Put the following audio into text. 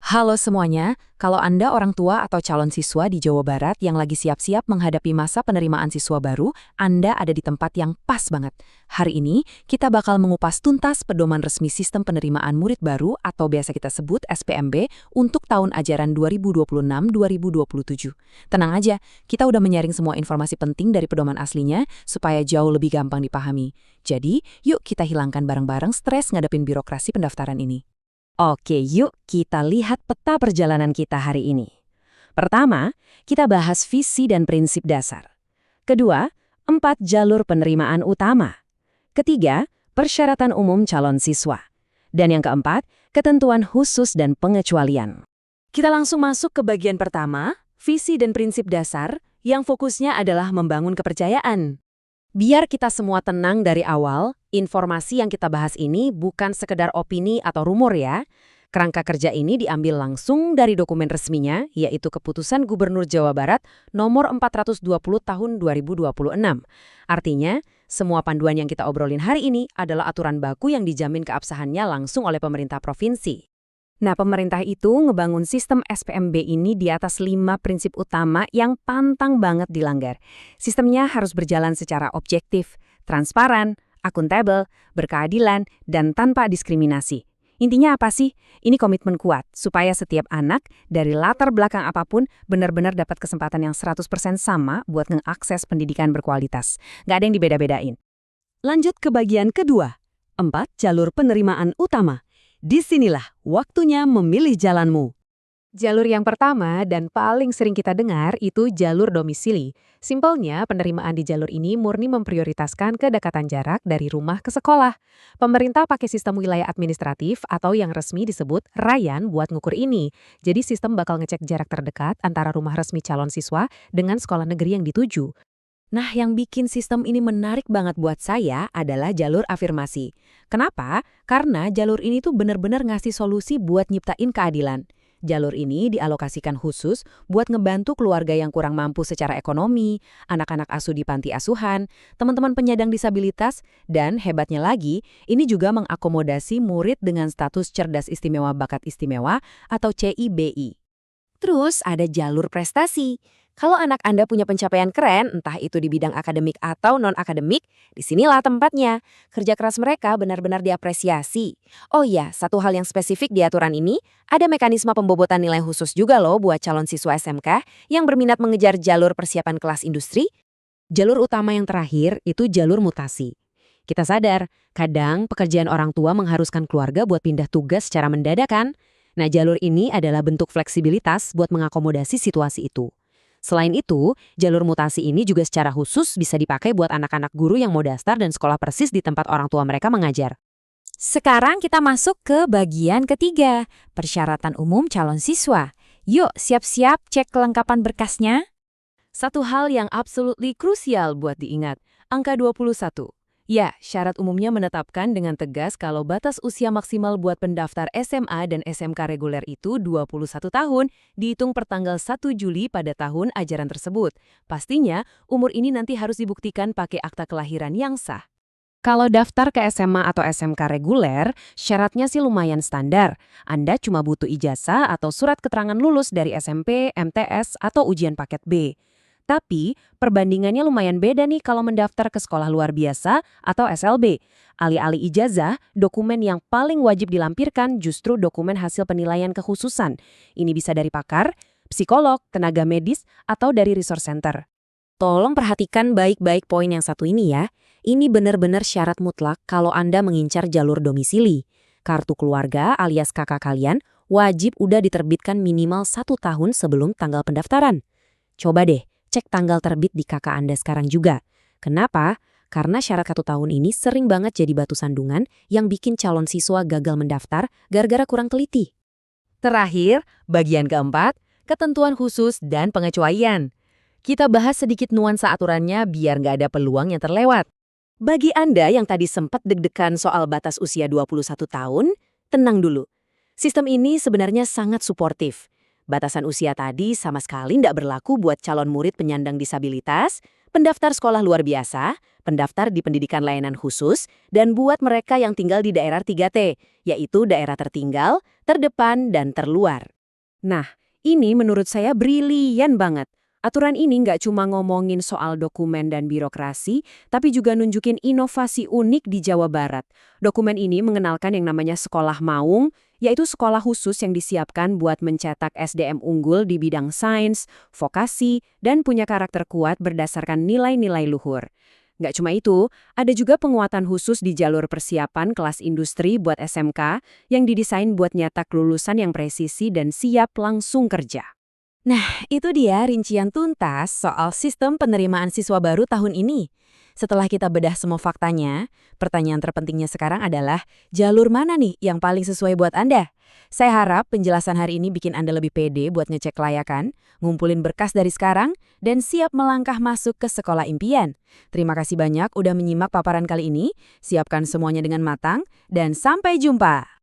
Halo semuanya, kalau Anda orang tua atau calon siswa di Jawa Barat yang lagi siap-siap menghadapi masa penerimaan siswa baru, Anda ada di tempat yang pas banget. Hari ini, kita bakal mengupas tuntas pedoman resmi sistem penerimaan murid baru atau biasa kita sebut SPMB untuk tahun ajaran 2026-2027. Tenang aja, kita udah menyaring semua informasi penting dari pedoman aslinya supaya jauh lebih gampang dipahami. Jadi, yuk kita hilangkan bareng-bareng stres ngadepin birokrasi pendaftaran ini. Oke, yuk kita lihat peta perjalanan kita hari ini. Pertama, kita bahas visi dan prinsip dasar. Kedua, 4 jalur penerimaan utama. Ketiga, persyaratan umum calon siswa. Dan yang keempat, ketentuan khusus dan pengecualian. Kita langsung masuk ke bagian pertama, visi dan prinsip dasar, yang fokusnya adalah membangun kepercayaan. Biar kita semua tenang dari awal, informasi yang kita bahas ini bukan sekedar opini atau rumor ya. Kerangka kerja ini diambil langsung dari dokumen resminya, yaitu Keputusan Gubernur Jawa Barat nomor 420 tahun 2026. Artinya, semua panduan yang kita obrolin hari ini adalah aturan baku yang dijamin keabsahannya langsung oleh pemerintah provinsi. Nah, pemerintah itu ngebangun sistem SPMB ini di atas 5 prinsip utama yang pantang banget dilanggar. Sistemnya harus berjalan secara objektif, transparan, akuntabel, berkeadilan, dan tanpa diskriminasi. Intinya apa sih? Ini komitmen kuat supaya setiap anak dari latar belakang apapun benar-benar dapat kesempatan yang 100% sama buat mengakses pendidikan berkualitas. Nggak ada yang dibeda-bedain. Lanjut ke bagian kedua, 4 jalur penerimaan utama. Disinilah waktunya memilih jalanmu. Jalur yang pertama dan paling sering kita dengar itu jalur domisili. Simpelnya, penerimaan di jalur ini murni memprioritaskan kedekatan jarak dari rumah ke sekolah. Pemerintah pakai sistem wilayah administratif atau yang resmi disebut Rayan buat ngukur ini. Jadi sistem bakal ngecek jarak terdekat antara rumah resmi calon siswa dengan sekolah negeri yang dituju. Nah, yang bikin sistem ini menarik banget buat saya adalah jalur afirmasi. Kenapa? Karena jalur ini tuh benar-benar ngasih solusi buat nyiptain keadilan. Jalur ini dialokasikan khusus buat ngebantu keluarga yang kurang mampu secara ekonomi, anak-anak asuh di panti asuhan, teman-teman penyandang disabilitas, dan hebatnya lagi, ini juga mengakomodasi murid dengan status cerdas istimewa bakat istimewa atau CIBI. Terus ada jalur prestasi. Kalau anak Anda punya pencapaian keren, entah itu di bidang akademik atau non-akademik, disinilah tempatnya. Kerja keras mereka benar-benar diapresiasi. Oh iya, satu hal yang spesifik di aturan ini, ada mekanisme pembobotan nilai khusus juga loh buat calon siswa SMK yang berminat mengejar jalur persiapan kelas industri. Jalur utama yang terakhir itu jalur mutasi. Kita sadar, kadang pekerjaan orang tua mengharuskan keluarga buat pindah tugas secara mendadak kan? Nah, jalur ini adalah bentuk fleksibilitas buat mengakomodasi situasi itu. Selain itu, jalur mutasi ini juga secara khusus bisa dipakai buat anak-anak guru yang mau daftar dan sekolah persis di tempat orang tua mereka mengajar. Sekarang kita masuk ke bagian ketiga, persyaratan umum calon siswa. Yuk, siap-siap cek kelengkapan berkasnya. Satu hal yang absolutely krusial buat diingat, angka 21. Ya, syarat umumnya menetapkan dengan tegas kalau batas usia maksimal buat pendaftar SMA dan SMK reguler itu 21 tahun, dihitung per tanggal 1 Juli pada tahun ajaran tersebut. Pastinya, umur ini nanti harus dibuktikan pakai akta kelahiran yang sah. Kalau daftar ke SMA atau SMK reguler, syaratnya sih lumayan standar. Anda cuma butuh ijazah atau surat keterangan lulus dari SMP, MTS, atau ujian paket B. Tapi, perbandingannya lumayan beda nih kalau mendaftar ke sekolah luar biasa atau SLB. Alih-alih ijazah, dokumen yang paling wajib dilampirkan justru dokumen hasil penilaian kekhususan. Ini bisa dari pakar, psikolog, tenaga medis, atau dari resource center. Tolong perhatikan baik-baik poin yang satu ini ya. Ini benar-benar syarat mutlak kalau Anda mengincar jalur domisili. Kartu keluarga alias KK kalian wajib udah diterbitkan minimal 1 tahun sebelum tanggal pendaftaran. Coba deh, cek tanggal terbit di KK Anda sekarang juga. Kenapa? Karena syarat 1 tahun ini sering banget jadi batu sandungan yang bikin calon siswa gagal mendaftar gara-gara kurang teliti. Terakhir, bagian keempat, ketentuan khusus dan pengecualian. Kita bahas sedikit nuansa aturannya biar nggak ada peluang yang terlewat. Bagi Anda yang tadi sempat deg-degan soal batas usia 21 tahun, tenang dulu. Sistem ini sebenarnya sangat suportif. Batasan usia tadi sama sekali tidak berlaku buat calon murid penyandang disabilitas, pendaftar sekolah luar biasa, pendaftar di pendidikan layanan khusus, dan buat mereka yang tinggal di daerah 3T, yaitu daerah tertinggal, terdepan, dan terluar. Nah, ini menurut saya brilian banget. Aturan ini nggak cuma ngomongin soal dokumen dan birokrasi, tapi juga nunjukin inovasi unik di Jawa Barat. Dokumen ini mengenalkan yang namanya Sekolah Maung, yaitu sekolah khusus yang disiapkan buat mencetak SDM unggul di bidang sains, vokasi, dan punya karakter kuat berdasarkan nilai-nilai luhur. Nggak cuma itu, ada juga penguatan khusus di jalur persiapan kelas industri buat SMK yang didesain buat nyetak lulusan yang presisi dan siap langsung kerja. Nah, itu dia rincian tuntas soal sistem penerimaan siswa baru tahun ini. Setelah kita bedah semua faktanya, pertanyaan terpentingnya sekarang adalah jalur mana nih yang paling sesuai buat Anda? Saya harap penjelasan hari ini bikin Anda lebih pede buat ngecek kelayakan, ngumpulin berkas dari sekarang, dan siap melangkah masuk ke sekolah impian. Terima kasih banyak udah menyimak paparan kali ini, siapkan semuanya dengan matang, dan sampai jumpa!